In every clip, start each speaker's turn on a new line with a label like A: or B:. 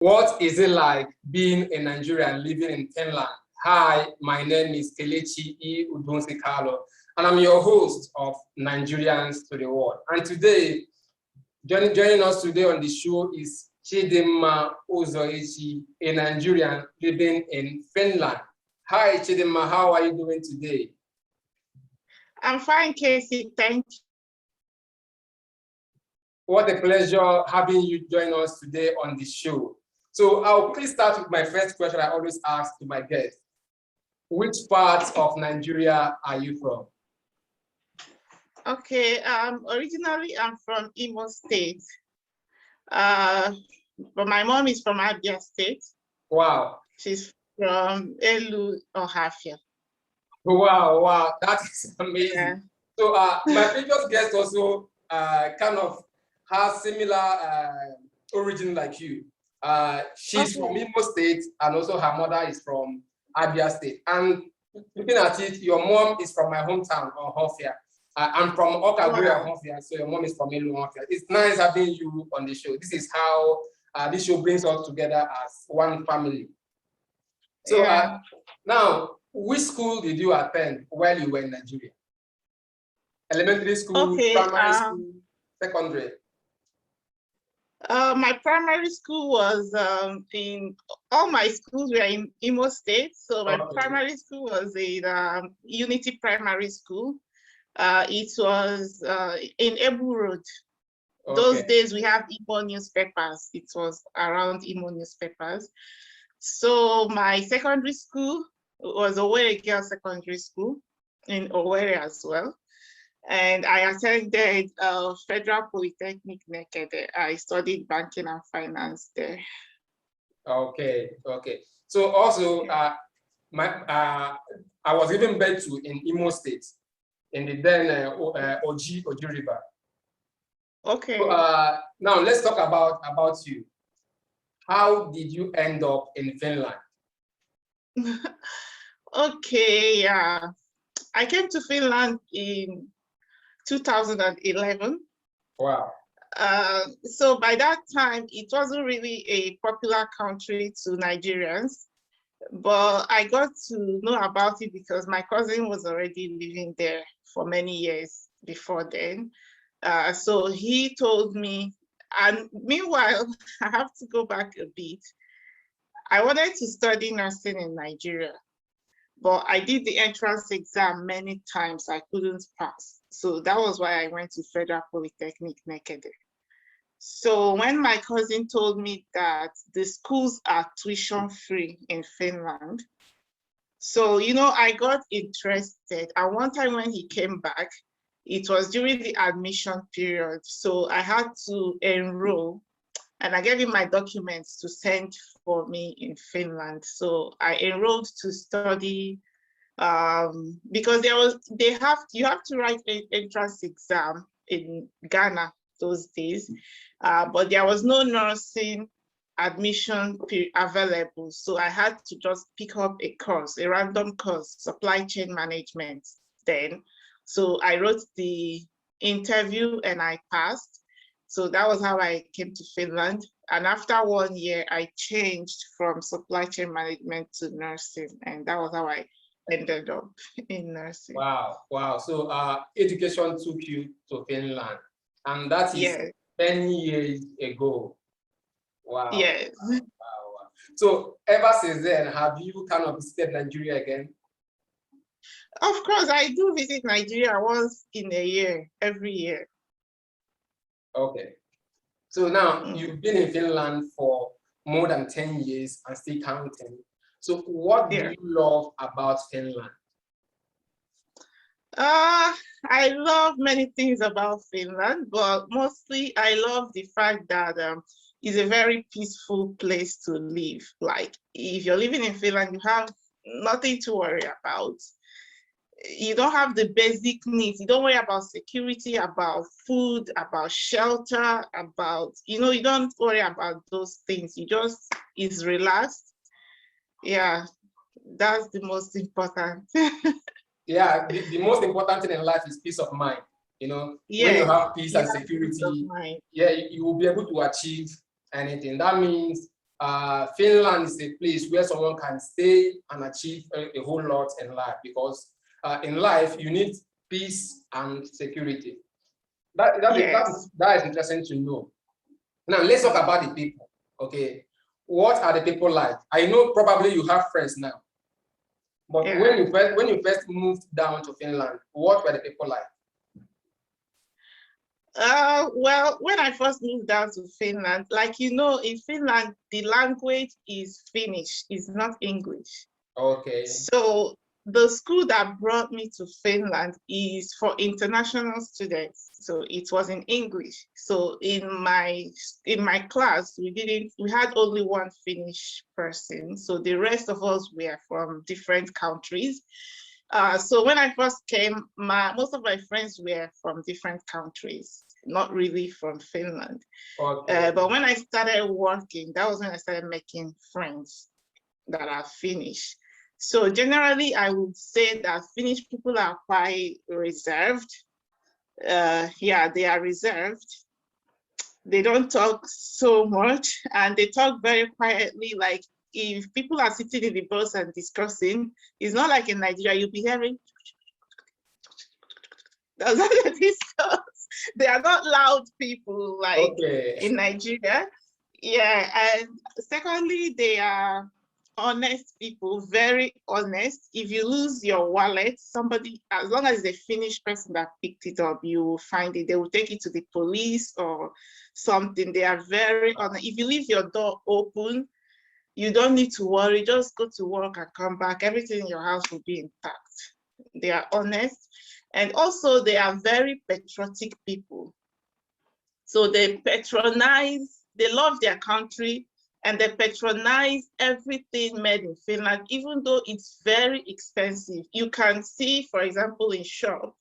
A: What is it like being a Nigerian living in Finland? Hi, my name is Kcee Udonsi, and I'm your host of Nigerians to the World. And today, joining us today on the show is Chidinma Uzoechi, a Nigerian living in Finland. Hi, Chidinma, how are you doing today?
B: I'm fine, Kcee, thank you.
A: What a pleasure having you join us today on the show. So I'll please start with my first question I always ask to my guests. Which part of Nigeria are you from?
B: Okay, originally I'm from Imo State, but my mom is from Abia State.
A: Wow.
B: She's from Elu, Ohafia.
A: Wow, that is amazing.
B: Yeah.
A: So my previous guest also kind of has similar origin like you. She's from Imo State, and also her mother is from Abia State. And looking at it, your mom is from my hometown, Ohafia. I'm from Okagwe, Ohafia, so your mom is from Elu, Ohafia. It's nice having you on the show. This is how this show brings us together as one family. So now, which school did you attend while you were in Nigeria? Elementary school, primary school, secondary?
B: My primary school was all my schools were in Imo State. So my primary school was in Unity Primary School. It was in Ebu Road. Those days we have Imo newspapers. It was around Imo newspapers. So my secondary school was Owerri Girls Secondary School in Owerri as well. And I attended Federal Polytechnic Nekede. I studied banking and finance there. Okay.
A: So also, I was given birth to in Imo State, in the then Oji River.
B: Okay.
A: So, now let's talk about you. How did you end up in Finland?
B: Okay, yeah. I came to Finland in 2011.
A: Wow.
B: So by that time, it wasn't really a popular country to Nigerians, but I got to know about it because my cousin was already living there for many years before then. So he told me, and meanwhile, I have to go back a bit. I wanted to study nursing in Nigeria, but I did the entrance exam many times. I couldn't pass. So that was why I went to Federal Polytechnic Nekede. So when my cousin told me that the schools are tuition free in Finland, so, you know, I got interested. And one time when he came back, it was during the admission period. So I had to enroll, and I gave him my documents to send for me in Finland. So I enrolled to study because you have to write an entrance exam in Ghana those days, but there was no nursing admission available. So I had to just pick up a course, a random course, supply chain management then. So I wrote the interview and I passed. So that was how I came to Finland. And after 1 year, I changed from supply chain management to nursing. And that was how I ended up in nursing.
A: Wow. So education took you to Finland, and that is 10 years ago. Wow.
B: Yes.
A: Wow. So ever since then, have you kind of visited Nigeria again?
B: Of course, I do visit Nigeria once in a year, every year.
A: Okay. So now you've been in Finland for more than 10 years and still counting. So what do you love about Finland?
B: I love many things about Finland, but mostly I love the fact that it's a very peaceful place to live. Like if you're living in Finland, you have nothing to worry about. You don't have the basic needs. You don't worry about security, about food, about shelter, about, you don't worry about those things. It's relaxed. Yeah, that's the most important.
A: Yeah, the most important thing in life is peace of mind. When you have peace and security, you will be able to achieve anything. That means Finland is a place where someone can stay and achieve a whole lot in life, because in life you need peace and security. That is interesting to know. Now let's talk about the people. Okay, what are the people like? I know probably you have friends now, but when you first moved down to Finland, what were the people like?
B: Well, when I first moved down to Finland, like in Finland, the language is Finnish, it's not English.
A: Okay.
B: So the school that brought me to Finland is for international students. So it was in English. So in my class, we had only one Finnish person. So the rest of us were from different countries. So when I first came, most of my friends were from different countries, not really from Finland.
A: Okay.
B: But when I started working, that was when I started making friends that are Finnish. So generally, I would say that Finnish people are quite reserved. They are reserved. They don't talk so much, and they talk very quietly. Like if people are sitting in the bus and discussing, it's not like in Nigeria, you'll be hearing. That's how they discuss. They are not loud people like in Nigeria. Yeah, and secondly, they are honest people, very honest. If you lose your wallet, somebody, as long as it's a Finnish person that picked it up, you will find it. They will take it to the police or something. They are very honest. If you leave your door open, you don't need to worry. Just go to work and come back. Everything in your house will be intact. They are honest. And also they are very patriotic people. So they patronize, they love their country, and they patronize everything made in Finland, even though it's very expensive. You can see, for example, in shop,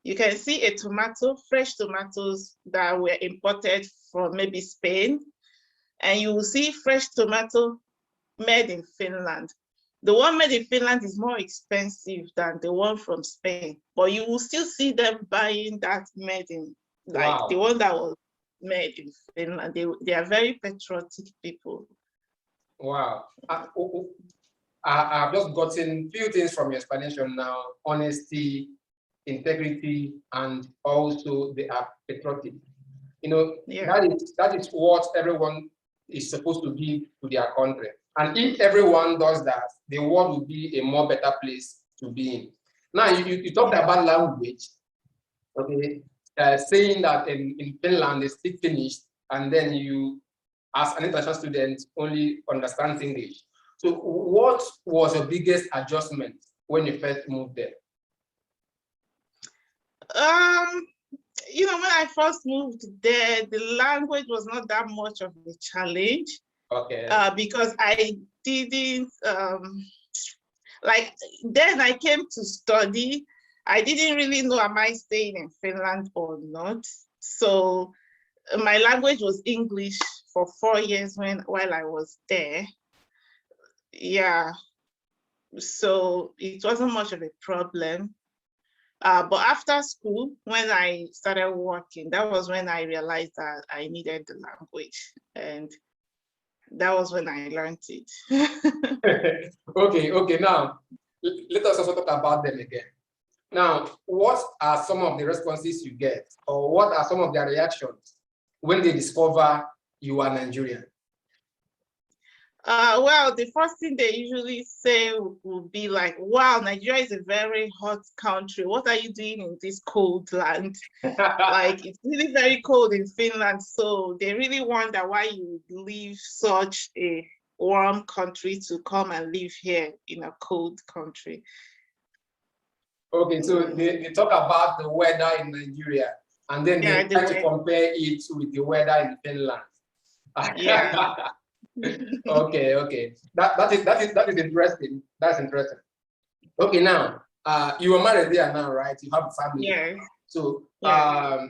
B: you can see a tomato, fresh tomatoes that were imported from maybe Spain, and you will see fresh tomato made in Finland. The one made in Finland is more expensive than the one from Spain, but you will still see them buying that made in, like the one that was made in Finland. They are very patriotic people. Wow.
A: I've just gotten few things from your explanation now: honesty, integrity, and also they are patriotic. That is what everyone is supposed to give to their country. And if everyone does that, the world will be a more better place to be in. Now, you talked about language, okay? Saying that in Finland they speak Finnish, and then you, as an international student, only understand English. So what was your biggest adjustment when you first moved there?
B: When I first moved there, the language was not that much of a challenge.
A: Okay.
B: Because I didn't, then I came to study. I didn't really know, am I staying in Finland or not? So my language was English for 4 years while I was there. Yeah, so it wasn't much of a problem. But after school, when I started working, that was when I realized that I needed the language, and that was when I learned it.
A: Okay. Now, let us also talk about them again. Now, what are some of the responses you get, or what are some of their reactions when they discover you are Nigerian?
B: Well, the first thing they usually say would be like, wow, Nigeria is a very hot country. What are you doing in this cold land? Like, it's really very cold in Finland. So they really wonder why you would leave such a warm country to come and live here in a cold country.
A: Okay, so they talk about the weather in Nigeria, and then they try to compare it with the weather in Finland.
B: Yeah.
A: Okay. That is interesting. That's interesting. Okay, now you are married there now, right? You have a family.
B: Yes.
A: So how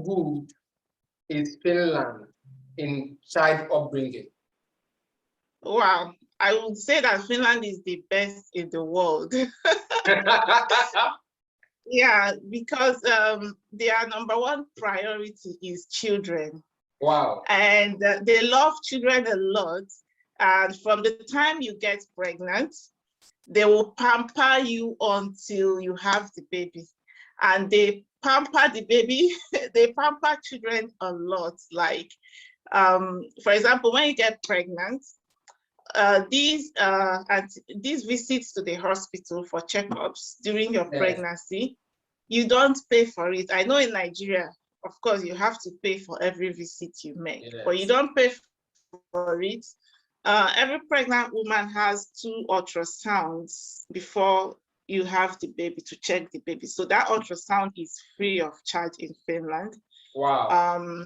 A: good is Finland in child upbringing?
B: Wow, I would say that Finland is the best in the world. Yeah, because their number one priority is children.
A: Wow.
B: And they love children a lot. And from the time you get pregnant, they will pamper you until you have the baby. And they pamper the baby, they pamper children a lot. Like, for example, when you get pregnant, these visits to the hospital for checkups during your pregnancy, you don't pay for it. I know in Nigeria, of course, you have to pay for every visit you make, but you don't pay for it. Every pregnant woman has 2 ultrasounds before you have the baby, to check the baby. So that ultrasound is free of charge in Finland.
A: Wow.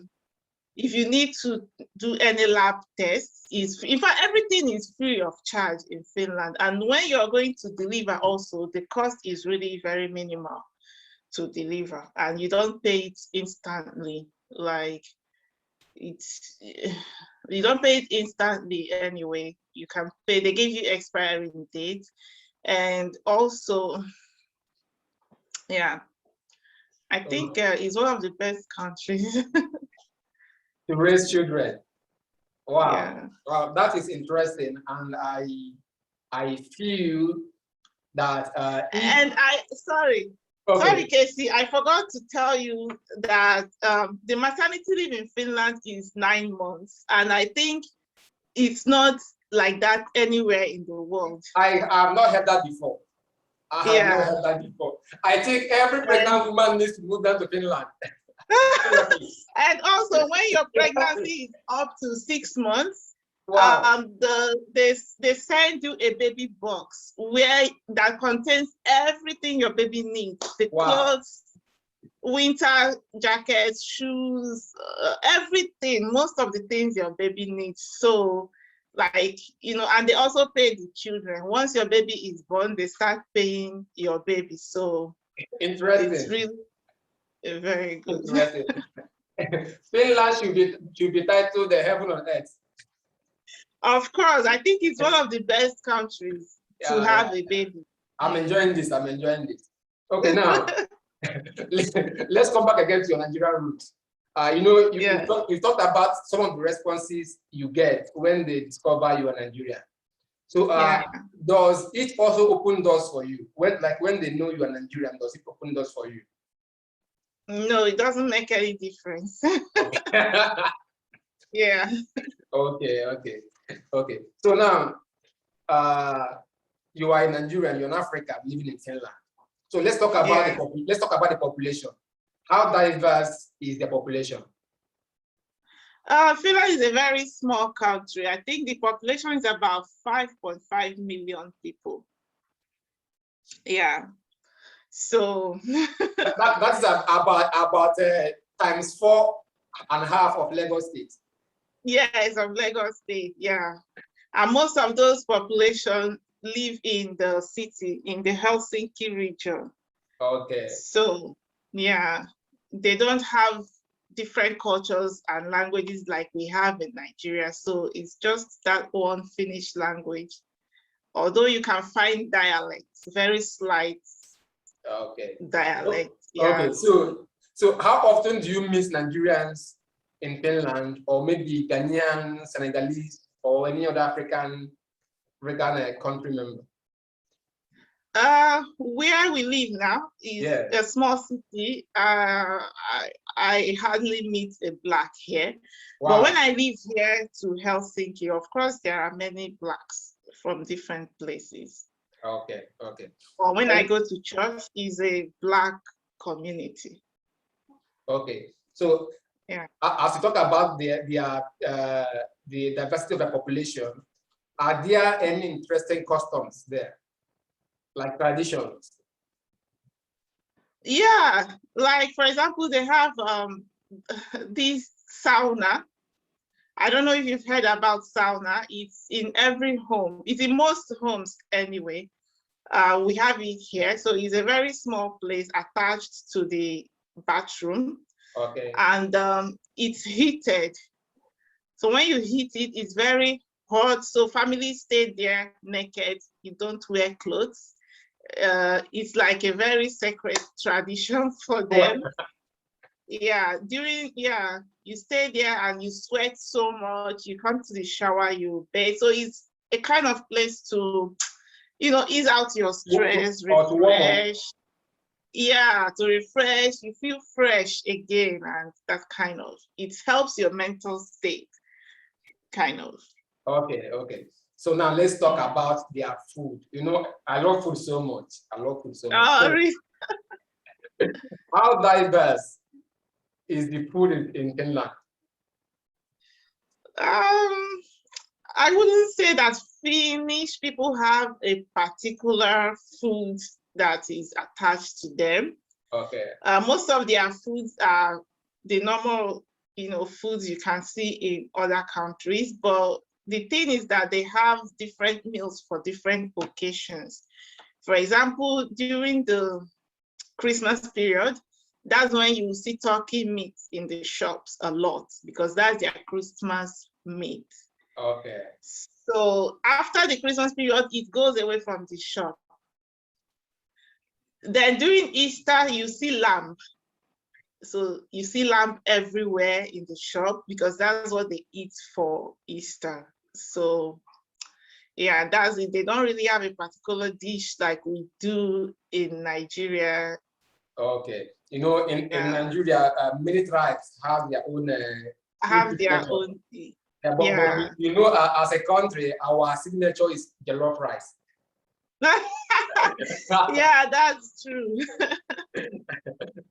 B: If you need to do any lab tests, in fact, everything is free of charge in Finland. And when you're going to deliver also, the cost is really very minimal to deliver, and you don't pay it instantly. Like, you don't pay it instantly anyway. You can pay, they give you expiry date. And also, yeah, I think it's one of the best countries
A: to raise children. Wow.
B: Yeah.
A: Wow, that is interesting. And I feel that
B: sorry, Kcee, I forgot to tell you that the maternity leave in Finland is 9 months, and I think it's not like that anywhere in the world.
A: I have not heard that before. I have not heard that before. I think every pregnant woman needs to move down to Finland.
B: And also, when your pregnancy is up to 6 months,
A: wow.
B: They send you a baby box that contains everything your baby needs: the clothes, winter jackets, shoes, everything, most of the things your baby needs. So, like, you know, and they also pay the children. Once your baby is born, they start paying your baby. So
A: interesting.
B: It's really very good.
A: Interesting. Finland should be titled the heaven on earth.
B: Of course, I think it's one of the best countries to have a baby.
A: I'm enjoying this. I'm enjoying this. Okay, now let's come back again to your Nigerian roots. You know, you talked about some of the responses you get when they discover you are Nigerian. So, does it also open doors for you? When they know you are Nigerian, does it open doors for you?
B: No, it doesn't make any difference. Yeah.
A: Okay. So now, you are in Nigeria, you're in Africa, living in Finland. So let's talk about the population. How diverse is the population?
B: Finland is a very small country. I think the population is about 5.5 million people. Yeah. So
A: that is about times 4.5 of Lagos State.
B: Yes, of Lagos State. Yeah, and most of those population live in the city, in the Helsinki region.
A: Okay.
B: So yeah, they don't have different cultures and languages like we have in Nigeria. So it's just that one Finnish language. Although you can find dialects, very slight dialect.
A: Okay, so how often do you meet Nigerians in Finland, or maybe Ghanaian, Senegalese, or any other African country member?
B: Where we live now is a small city. I hardly meet a Black here. Wow. But when I live here to Helsinki, of course, there are many Blacks from different places.
A: Okay.
B: Or when I go to church, is a Black community.
A: Okay, so as you talk about the diversity of the population, are there any interesting customs there, like traditions?
B: Yeah, like for example, they have this sauna. I don't know if you've heard about sauna. It's in every home. It's in most homes anyway. We have it here. So it's a very small place attached to the bathroom.
A: Okay.
B: And it's heated. So when you heat it, it's very hot. So families stay there naked. You don't wear clothes. It's like a very sacred tradition for them. you stay there and you sweat so much, you come to the shower, you bathe. So it's a kind of place to, ease out your stress, refresh. Yeah, to refresh, you feel fresh again, and that kind of, it helps your mental state, kind of.
A: Okay. So now let's talk about their food. I love food so much.
B: Oh, really?
A: How diverse is the food in Finland?
B: I wouldn't say that Finnish people have a particular food that is attached to them.
A: Okay.
B: Most of their foods are the normal, foods you can see in other countries, but the thing is that they have different meals for different occasions. For example, during the Christmas period, that's when you see turkey meat in the shops a lot, because that's their Christmas meat.
A: Okay.
B: So after the Christmas period, it goes away from the shop. Then during Easter, you see lamb. So you see lamb everywhere in the shop because that's what they eat for Easter. So yeah, that's it. They don't really have a particular dish like we do in Nigeria.
A: Okay. In Nigeria, many tribes have their own. But as a country, our signature is jollof rice.
B: Yeah, that's true.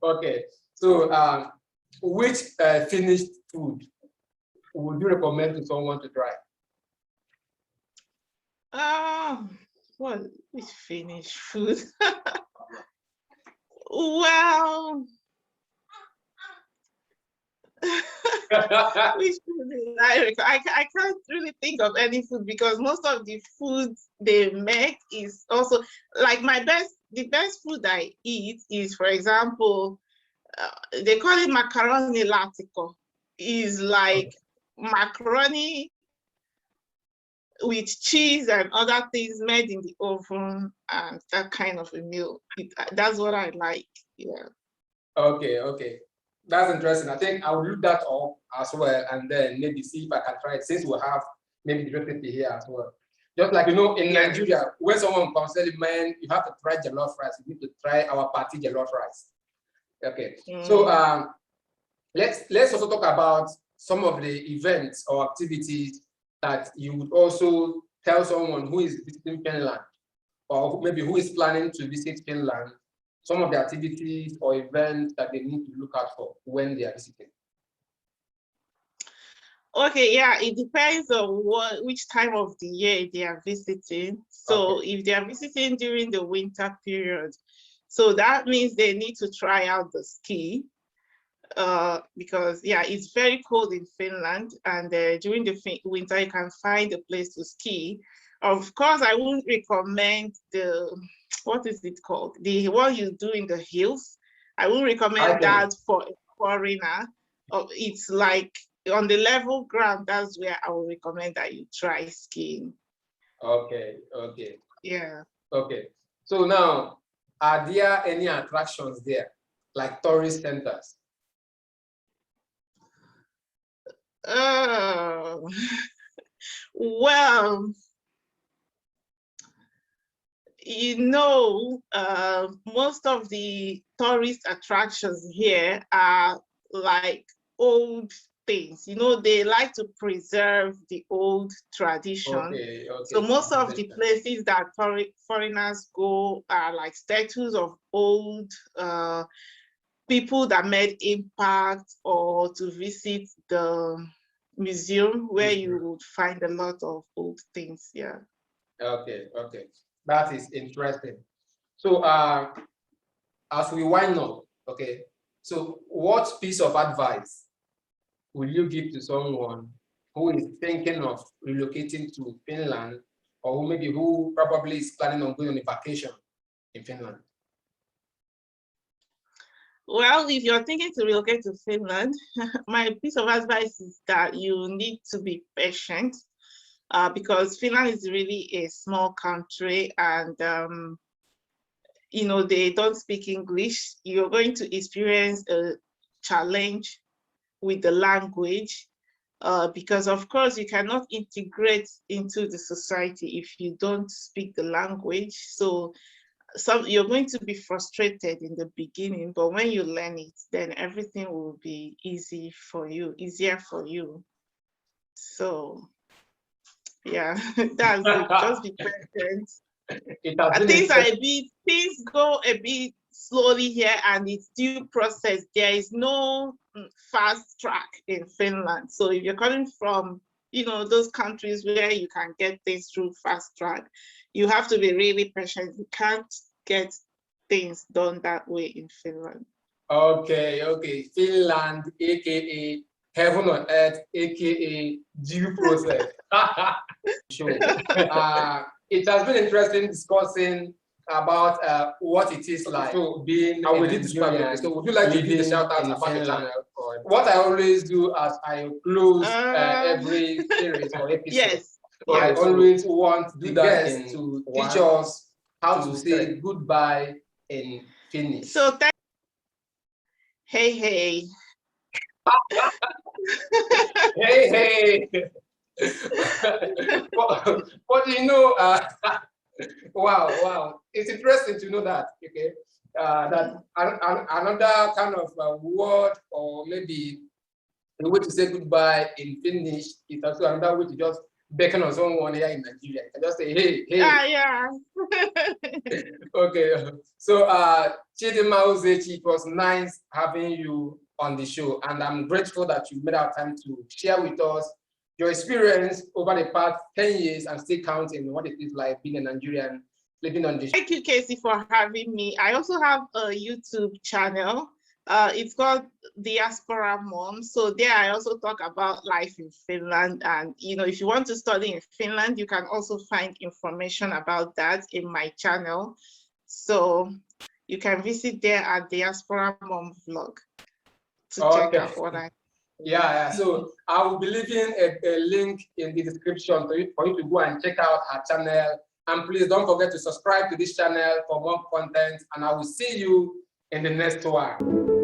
A: Okay. So, which finished food would you recommend to someone to try?
B: Which Finnish food? Well, which food I can't really think of any food because most of the food they make is also like the best food I eat is, for example, they call it macaroni latico. Is like macaroni with cheese and other things made in the oven and that kind of a meal. That's what I like. Yeah.
A: Okay. That's interesting. I think I will look that up as well and then maybe see if I can try it since we have maybe the recipe here as well. Just like, in Nigeria, when someone comes telling man, you have to try jollof rice. You need to try our party jollof rice. Okay. So let's also talk about some of the events or activities that you would also tell someone who is visiting Finland or maybe who is planning to visit Finland, some of the activities or events that they need to look out for when they are visiting.
B: Okay, yeah, it depends on which time of the year they are visiting. So if they are visiting during the winter period, so that means they need to try out the ski. Because it's very cold in Finland, and during the winter you can find a place to ski. Of course, I wouldn't recommend what is it called? The one you do in the hills. I wouldn't recommend that for a foreigner. It's like on the level ground. That's where I would recommend that you try skiing.
A: Okay.
B: Yeah.
A: Okay. So now, are there any attractions there, like tourist centers?
B: Well, most of the tourist attractions here are like old things. They like to preserve the old tradition.
A: Okay.
B: So most of the places that foreigners go are like statues of old people that made impact, or to visit the museum where you would find a lot of old things. Yeah.
A: Okay. That is interesting. So as we wind up, okay, so what piece of advice will you give to someone who is thinking of relocating to Finland, or who probably is planning on going on a vacation in Finland?
B: Well, if you're thinking to relocate to Finland, my piece of advice is that you need to be patient because Finland is really a small country and, they don't speak English. You're going to experience a challenge with the language, because of course you cannot integrate into the society if you don't speak the language. So you're going to be frustrated in the beginning, but when you learn it, then everything will be easier for you. So yeah, that's it. Just be patient. Things go a bit slowly here, and it's due process. There is no fast track in Finland. So if you're coming from, those countries where you can get things through fast track, you have to be really patient. You can't get things done that way in Finland.
A: Okay. Finland, aka heaven on earth, aka due process. Sure. It has been interesting discussing about what it is like being a Nigerian. So would you like to give a shout out about the channel? What I always do as I close every series or episode,
B: yes.
A: I always want the guests to teach us how to say goodbye in Finnish.
B: So hey. Hey.
A: But wow, it's interesting to know that, okay, that another kind of word, or maybe the way to say goodbye in Finnish is also another way to just beckon on someone here in Nigeria. You can just say, hey.
B: Yeah.
A: Okay, so Chidinma Uzoechi, it was nice having you on the show, and I'm grateful that you made our time to share with us your experience over the past 10 years and still counting, what it is like being a Nigerian living on the show.
B: Thank you, Kcee, for having me. I also have a YouTube channel. It's called Diaspora Mom. So there I also talk about life in Finland. And, if you want to study in Finland, you can also find information about that in my channel. So you can visit there at Diaspora Mom Vlog to check out what I.
A: Yeah. So I will be leaving a link in the description for you to go and check out her channel. And please don't forget to subscribe to this channel for more content. And I will see you in the next one.